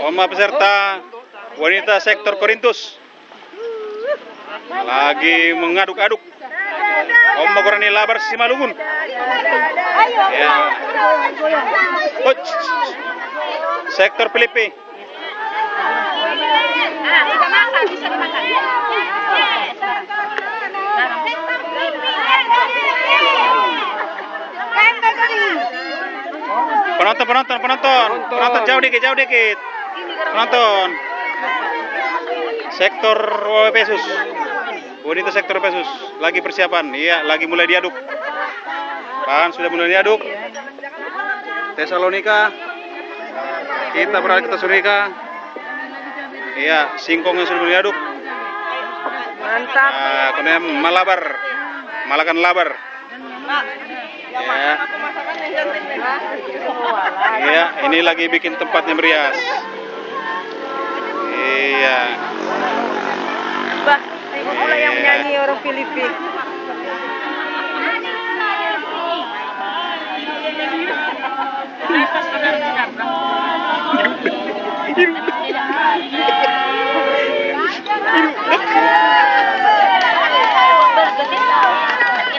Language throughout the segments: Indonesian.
Oma peserta wanita sektor Korintus lagi mengaduk-aduk. Oma Korani Labar Simalungun. Ya. Coach. Sektor Filipi. Penonton jauh dikit. Penonton. Sektor Pesus. Wanita sektor Pesus lagi persiapan. Iya, lagi mulai diaduk. Kan sudah mulai diaduk. Tesalonika. Kita beralih ke Tesalonika. Iya, singkongnya sudah mulai diaduk. Mantap. Nah, kemudian Malakan Labar. Ya. Iya, ini lagi bikin tempatnya merias. Iya. Bah, pula yang menyanyi orang Filipina.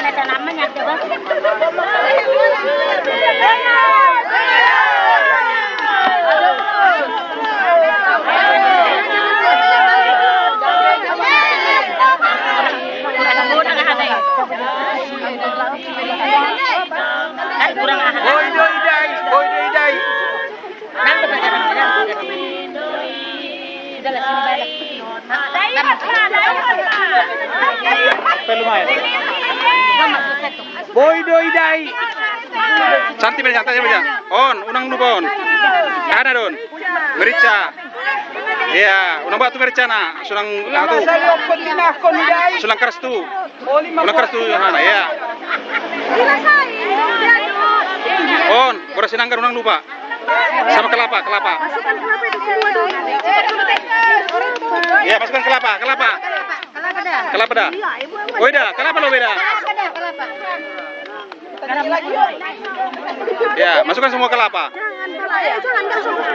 Ada namanya coba. Boy doi. Boy doi. Santai aja. On, unang nubon. Ada don. Merica. Iya, unang batu merica na. Sulang atu. Sulang keras tu. Unang keras tu hana ya. On, beras sinanggar unang lupa. Sama kelapa. Masukkan kelapa itu semua dulu. Iya, masukkan kelapa. Kelapa dah. Oh, beda. Kelapa lo beda. Ya, masukkan semua kelapa. Jangan enggak semua.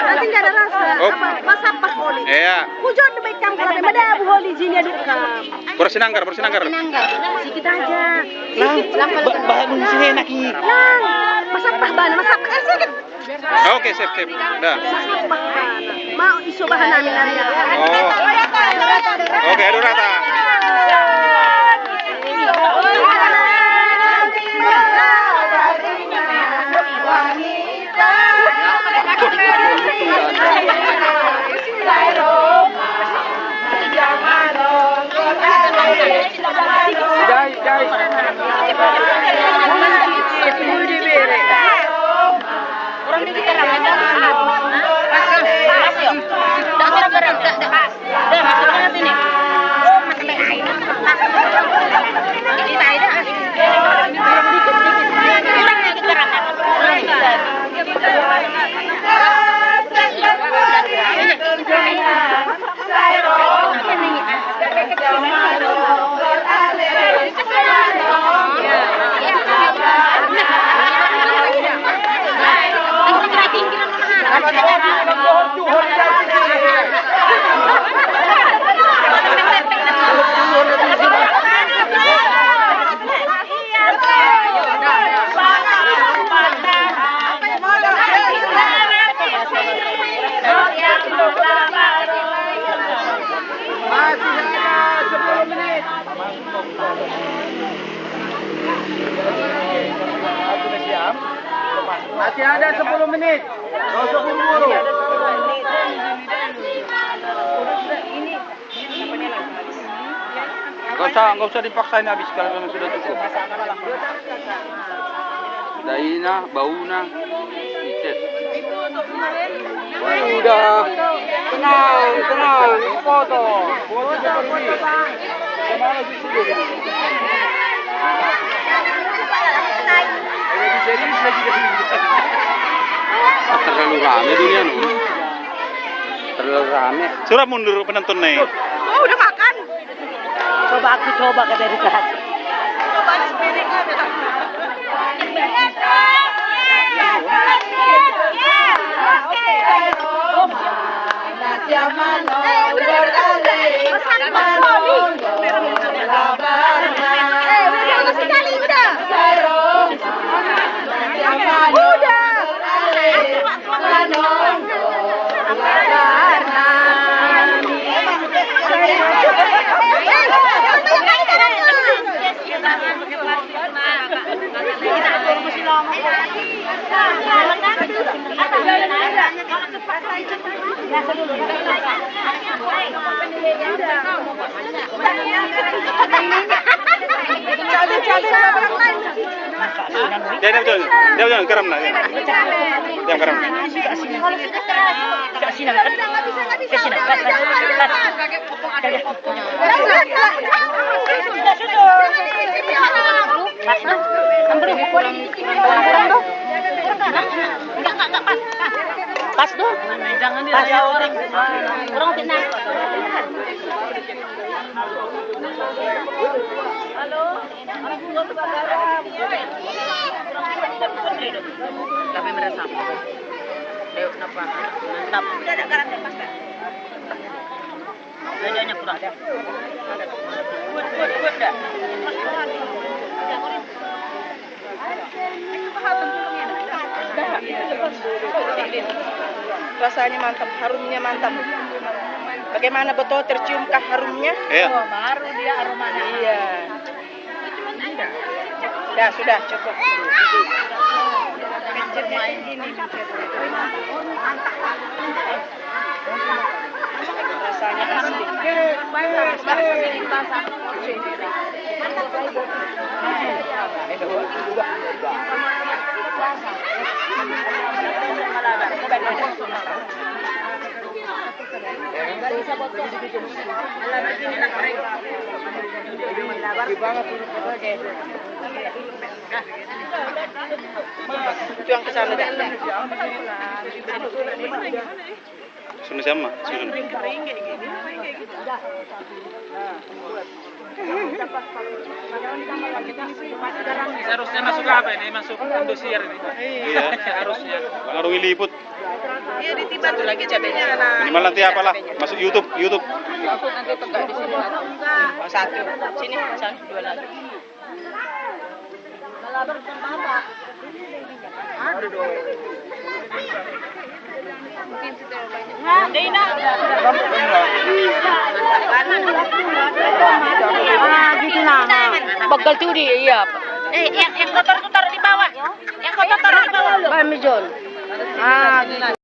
Nanti enggak ada rasa. Oh. Masak pas holi. Iya. Hujan baik kam kalau ada abu holi jini aduk kam. Beras sinanggar. Sikit aja. Bahan sini enak ini. Masak bahan sedikit. Oke, sip. Dah. Mau isu bahan namin area. Oh. Oke, aduk rata. Masih ada 10 menit. Gak usah buru-buru. Gak usah dipaksain habis kalau memang sudah cukup. Daina, bauna, itet. Udah. Tenang. Foto. Terlalu rame dunia nu. Terlalu rame. Sudah mundur penonton nih. Oh, udah makan. Coba ke dari tadi. Coba di piringnya. Oke. Diam jangan garam lah. Diam garam. Pas tuh. Jangan dirasa orang. Orang tenang. Halo. Tapi merasa. Dewa kenapa? Mantap. Tidak ada garam pas. Bedanya kurang ada. Buat dah. Rasanya mantap, harumnya mantap. Bagaimana betul terciumkah harumnya? Iya. Oh, baru dia aromanya. Iya. Sudah cukup. Main gini. Rasanya asli. Itu yang kesana dah. Susun sama, susun. Seharusnya masuk apa ini? Masuk Indosiar ini. Iya. Harusnya. Bang Arung liput. Satu lagi cabenya. Minimal nanti apalah, masuk YouTube. Nanti tegak di sini. Oh, satu. Sini, dua lagi. Gitu nah. Bagal tuh dia, iya. Yang kotor taruh di bawah. Yang kotor taruh di bawah. Bami John.